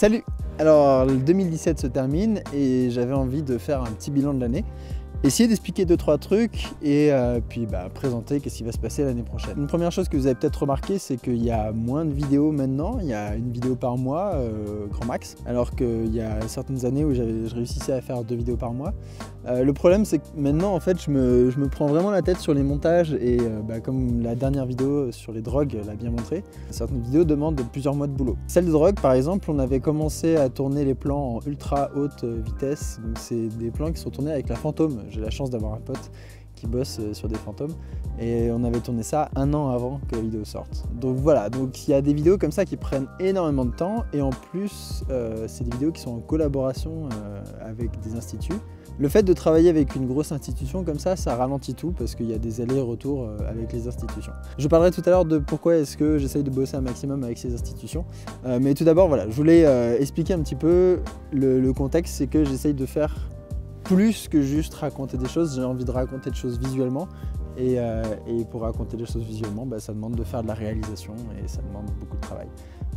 Salut! Alors, le 2017 se termine et j'avais envie de faire un petit bilan de l'année. Essayer d'expliquer 2-3 trucs et puis présenter qu'est-ce qui va se passer l'année prochaine. Une première chose que vous avez peut-être remarqué, c'est qu'il y a moins de vidéos maintenant. Il y a une vidéo par mois, grand max, alors qu'il y a certaines années où je réussissais à faire 2 vidéos par mois. Le problème, c'est que maintenant, en fait, je me prends vraiment la tête sur les montages et comme la dernière vidéo sur les drogues l'a bien montré, certaines vidéos demandent plusieurs mois de boulot. Celle de drogue, par exemple, on avait commencé à tourner les plans en ultra haute vitesse, donc c'est des plans qui sont tournés avec la Phantom. J'ai la chance d'avoir un pote qui bosse sur des fantômes et on avait tourné ça 1 an avant que la vidéo sorte. Donc voilà, donc il y a des vidéos comme ça qui prennent énormément de temps et en plus c'est des vidéos qui sont en collaboration avec des instituts. Le fait de travailler avec une grosse institution comme ça ralentit tout parce qu'il y a des allers-retours avec les institutions. Je parlerai tout à l'heure de pourquoi est-ce que j'essaye de bosser un maximum avec ces institutions. Mais tout d'abord, voilà, je voulais expliquer un petit peu le contexte, c'est que j'essaye de faire plus que juste raconter des choses, j'ai envie de raconter des choses visuellement et pour raconter des choses visuellement, ça demande de faire de la réalisation et ça demande beaucoup de travail,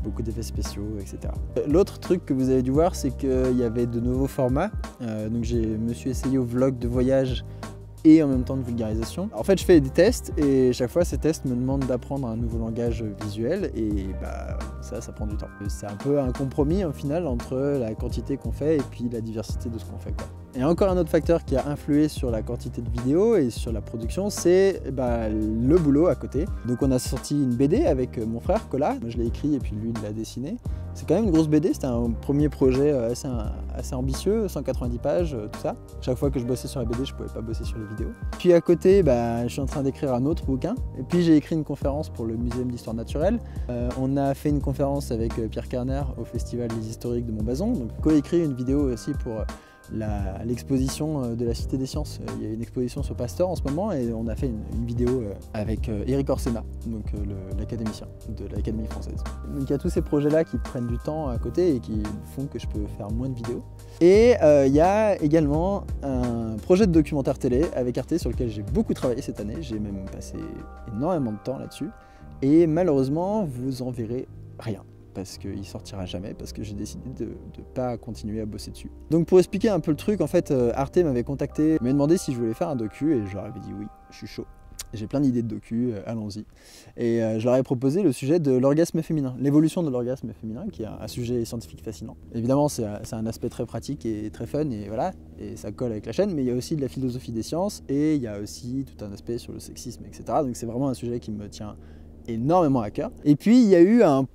beaucoup d'effets spéciaux, etc. L'autre truc que vous avez dû voir, c'est qu'il y avait de nouveaux formats, donc je me suis essayé au vlog de voyage et en même temps de vulgarisation. En fait, je fais des tests et chaque fois ces tests me demandent d'apprendre un nouveau langage visuel et ça prend du temps. C'est un peu un compromis au final entre la quantité qu'on fait et puis la diversité de ce qu'on fait, quoi. Et encore un autre facteur qui a influé sur la quantité de vidéos et sur la production, c'est le boulot à côté. Donc on a sorti une BD avec mon frère Cola, moi je l'ai écrit et puis lui il l'a dessiné. C'est quand même une grosse BD, c'était un premier projet assez ambitieux, 190 pages, tout ça. Chaque fois que je bossais sur la BD, je pouvais pas bosser sur les vidéos. Puis à côté, je suis en train d'écrire un autre bouquin. Et puis j'ai écrit une conférence pour le Muséum d'Histoire Naturelle. On a fait une conférence avec Pierre Kerner au Festival des Historiques de Montbazon. Donc co-écrit une vidéo aussi pour l'exposition de la Cité des Sciences. Il y a une exposition sur Pasteur en ce moment et on a fait une vidéo avec Éric Orsena, donc l'académicien de l'Académie française. Donc il y a tous ces projets-là qui prennent du temps à côté et qui font que je peux faire moins de vidéos. Et il y a également un projet de documentaire télé avec Arte sur lequel j'ai beaucoup travaillé cette année. J'ai même passé énormément de temps là-dessus. Et malheureusement, vous en verrez rien, parce qu'il sortira jamais, parce que j'ai décidé de ne pas continuer à bosser dessus. Donc pour expliquer un peu le truc, en fait, Arte m'avait contacté, m'a demandé si je voulais faire un docu, et je leur avais dit oui, je suis chaud. J'ai plein d'idées de docu, allons-y. Et je leur ai proposé le sujet de l'orgasme féminin, l'évolution de l'orgasme féminin, qui est un sujet scientifique fascinant. Évidemment, c'est un aspect très pratique et très fun, et voilà, et ça colle avec la chaîne, mais il y a aussi de la philosophie des sciences, et il y a aussi tout un aspect sur le sexisme, etc. Donc c'est vraiment un sujet qui me tient énormément à cœur. Et puis il y a eu un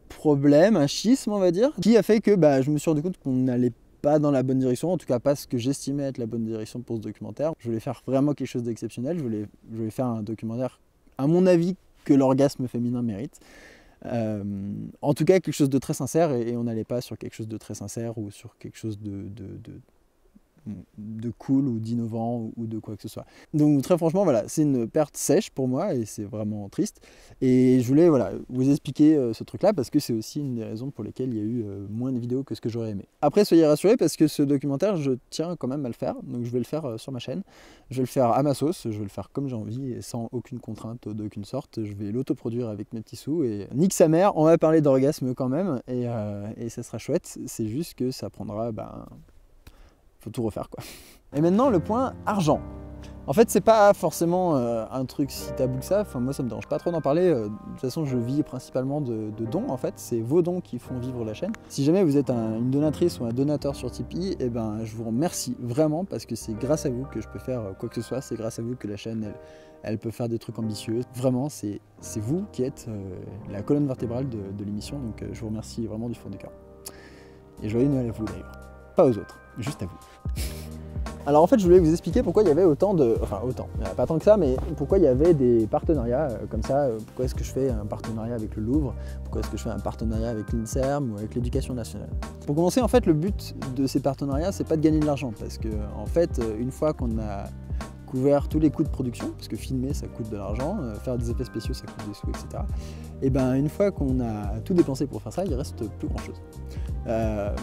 problème, un schisme on va dire, qui a fait que je me suis rendu compte qu'on n'allait pas dans la bonne direction, en tout cas pas ce que j'estimais être la bonne direction pour ce documentaire. Je voulais faire vraiment quelque chose d'exceptionnel, je voulais faire un documentaire, à mon avis, que l'orgasme féminin mérite. En tout cas quelque chose de très sincère et on n'allait pas sur quelque chose de très sincère ou sur quelque chose de cool ou d'innovant ou de quoi que ce soit. Donc très franchement voilà, c'est une perte sèche pour moi et c'est vraiment triste et je voulais vous expliquer ce truc là parce que c'est aussi une des raisons pour lesquelles il y a eu moins de vidéos que ce que j'aurais aimé. Après soyez rassurés parce que ce documentaire je tiens quand même à le faire, donc je vais le faire sur ma chaîne, je vais le faire à ma sauce, je vais le faire comme j'ai envie et sans aucune contrainte d'aucune sorte, je vais l'autoproduire avec mes petits sous et nique sa mère, on va parler d'orgasme quand même et ça sera chouette, c'est juste que ça prendra faut tout refaire quoi. Et maintenant le point argent. En fait c'est pas forcément un truc si tabou que ça, moi ça me dérange pas trop d'en parler, de toute façon je vis principalement de dons en fait, c'est vos dons qui font vivre la chaîne. Si jamais vous êtes une donatrice ou un donateur sur Tipeee, je vous remercie vraiment parce que c'est grâce à vous que je peux faire quoi que ce soit, c'est grâce à vous que la chaîne elle peut faire des trucs ambitieux. Vraiment c'est vous qui êtes la colonne vertébrale de l'émission, donc je vous remercie vraiment du fond du cœur. Et joyeux Noël à vous d'ailleurs, pas aux autres. Juste à vous. Alors en fait je voulais vous expliquer pourquoi il y avait autant, il n'y en a pas tant que ça, mais pourquoi il y avait des partenariats comme ça, pourquoi est-ce que je fais un partenariat avec le Louvre, pourquoi est-ce que je fais un partenariat avec l'INSERM ou avec l'Éducation nationale. Pour commencer en fait le but de ces partenariats c'est pas de gagner de l'argent parce que en fait une fois qu'on couvert tous les coûts de production, parce que filmer ça coûte de l'argent, faire des effets spéciaux ça coûte des sous, etc. Et ben une fois qu'on a tout dépensé pour faire ça, il reste plus grand chose.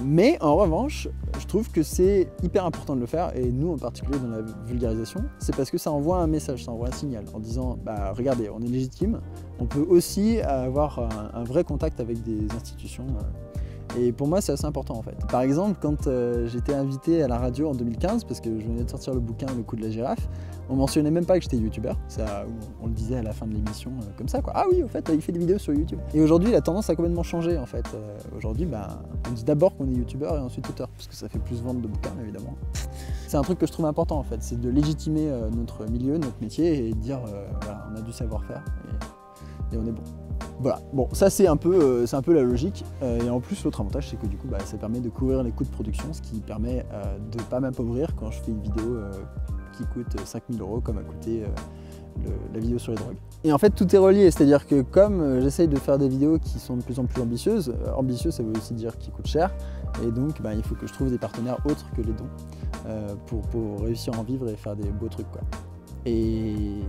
Mais en revanche, je trouve que c'est hyper important de le faire, et nous en particulier dans la vulgarisation, c'est parce que ça envoie un message, ça envoie un signal en disant bah regardez, on est légitime, on peut aussi avoir un vrai contact avec des institutions. Et pour moi, c'est assez important en fait. Par exemple, quand j'étais invité à la radio en 2015, parce que je venais de sortir le bouquin Le coup de la girafe, on mentionnait même pas que j'étais youtubeur. On le disait à la fin de l'émission comme ça, quoi. Ah oui, au fait, il fait des vidéos sur YouTube. Et aujourd'hui, la tendance a complètement changé en fait. Aujourd'hui, on dit d'abord qu'on est youtubeur et ensuite auteur, parce que ça fait plus vendre de bouquins évidemment. C'est un truc que je trouve important en fait, c'est de légitimer notre milieu, notre métier, et de dire voilà, on a du savoir-faire et on est bon. Voilà, bon, ça c'est un peu la logique, et en plus l'autre avantage c'est que du coup ça permet de couvrir les coûts de production, ce qui permet de ne pas m'appauvrir quand je fais une vidéo qui coûte 5 000 € comme a coûté la vidéo sur les drogues. Et en fait tout est relié, c'est-à-dire que comme j'essaye de faire des vidéos qui sont de plus en plus ambitieuses, ambitieux ça veut aussi dire qui coûtent cher, et donc il faut que je trouve des partenaires autres que les dons pour réussir à en vivre et faire des beaux trucs quoi. Et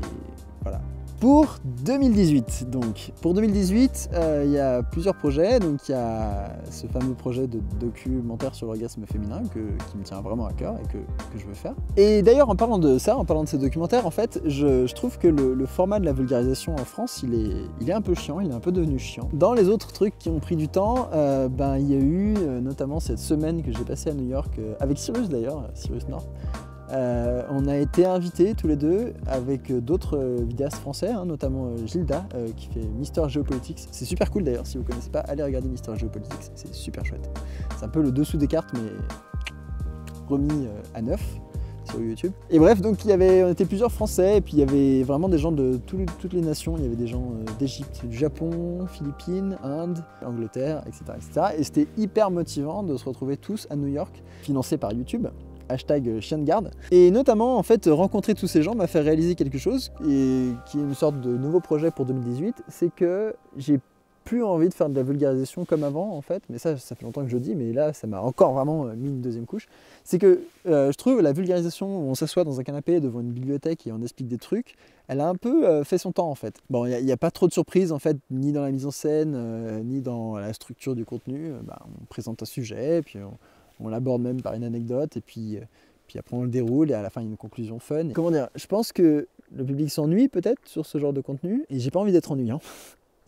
voilà. Pour 2018, donc, pour 2018, il y a plusieurs projets. Donc, il y a ce fameux projet de documentaire sur l'orgasme féminin qui me tient vraiment à cœur et que je veux faire. Et d'ailleurs, en parlant de ça, en parlant de ces documentaires, en fait, je trouve que le format de la vulgarisation en France, il est un peu chiant, il est un peu devenu chiant. Dans les autres trucs qui ont pris du temps, il y a eu notamment cette semaine que j'ai passée à New York, avec Cyrus d'ailleurs, Cyrus North. On a été invités tous les deux avec d'autres vidéastes français, notamment Gilda qui fait Mister Geopolitics. C'est super cool d'ailleurs, si vous ne connaissez pas, allez regarder Mister Geopolitics, c'est super chouette. C'est un peu le dessous des cartes mais remis à neuf sur YouTube. Et bref, donc on était plusieurs Français, et puis il y avait vraiment des gens de toutes les nations. Il y avait des gens d'Égypte, du Japon, Philippines, Inde, Angleterre, etc. Et c'était hyper motivant de se retrouver tous à New York, financé par YouTube. #chien de garde. Et notamment, en fait, rencontrer tous ces gens m'a fait réaliser quelque chose, et qui est une sorte de nouveau projet pour 2018, c'est que j'ai plus envie de faire de la vulgarisation comme avant, en fait, mais ça fait longtemps que je le dis, mais là, ça m'a encore vraiment mis une deuxième couche. C'est que je trouve la vulgarisation où on s'assoit dans un canapé devant une bibliothèque et on explique des trucs, elle a un peu fait son temps, en fait. Bon, il n'y a pas trop de surprises, en fait, ni dans la mise en scène, ni dans la structure du contenu. On présente un sujet, puis on l'aborde même par une anecdote, et puis après on le déroule, et à la fin il y a une conclusion fun. Comment dire, je pense que le public s'ennuie peut-être sur ce genre de contenu, et j'ai pas envie d'être ennuyant.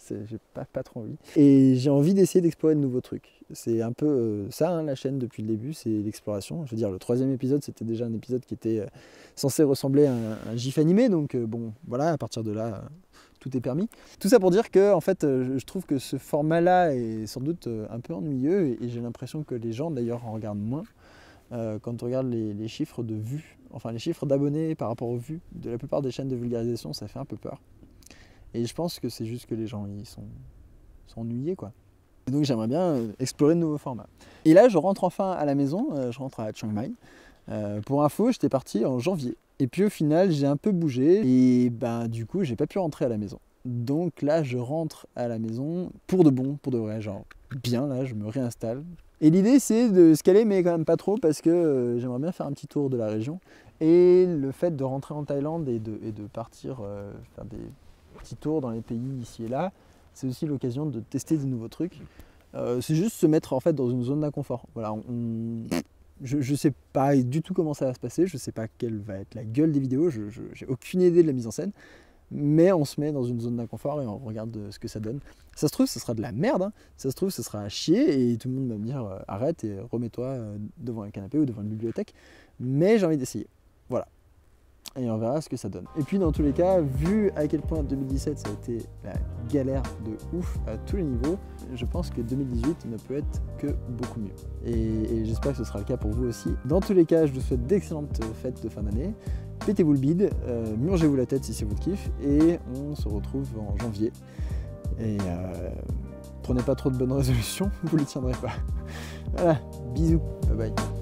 J'ai pas trop envie. Et j'ai envie d'essayer d'explorer de nouveaux trucs. C'est un peu ça, la chaîne depuis le début, c'est l'exploration. Je veux dire, le 3e épisode, c'était déjà un épisode qui était censé ressembler à un gif animé, donc bon, voilà, à partir de là, tout est permis. Tout ça pour dire que, en fait, je trouve que ce format-là est sans doute un peu ennuyeux, et j'ai l'impression que les gens, d'ailleurs, en regardent moins. Quand on regarde les chiffres de vues, enfin les chiffres d'abonnés par rapport aux vues de la plupart des chaînes de vulgarisation, ça fait un peu peur. Et je pense que c'est juste que les gens ils sont ennuyés, quoi. Et donc j'aimerais bien explorer de nouveaux formats. Et là je rentre enfin à la maison, je rentre à Chiang Mai. Pour info, j'étais parti en janvier. Et puis au final j'ai un peu bougé, et du coup j'ai pas pu rentrer à la maison. Donc là je rentre à la maison pour de bon, pour de vrai, genre bien, là je me réinstalle. Et l'idée c'est de se caler, mais quand même pas trop, parce que j'aimerais bien faire un petit tour de la région. Et le fait de rentrer en Thaïlande et de partir faire des petits tours dans les pays ici et là, c'est aussi l'occasion de tester de nouveaux trucs. C'est juste se mettre en fait dans une zone d'inconfort. Voilà, je sais pas du tout comment ça va se passer, je sais pas quelle va être la gueule des vidéos, j'ai aucune idée de la mise en scène, mais on se met dans une zone d'inconfort et on regarde ce que ça donne. Ça se trouve, ce sera de la merde, hein. Ça se trouve, ce sera à chier et tout le monde va me dire arrête et remets-toi devant un canapé ou devant une bibliothèque, mais j'ai envie d'essayer. Voilà. Et on verra ce que ça donne. Et puis dans tous les cas, vu à quel point 2017 ça a été la galère de ouf à tous les niveaux, je pense que 2018 ne peut être que beaucoup mieux. Et j'espère que ce sera le cas pour vous aussi. Dans tous les cas, je vous souhaite d'excellentes fêtes de fin d'année. Pétez-vous le bide, murgez-vous la tête si c'est votre kiff, et on se retrouve en janvier. Et prenez pas trop de bonnes résolutions, vous les tiendrez pas. Voilà, bisous, bye bye.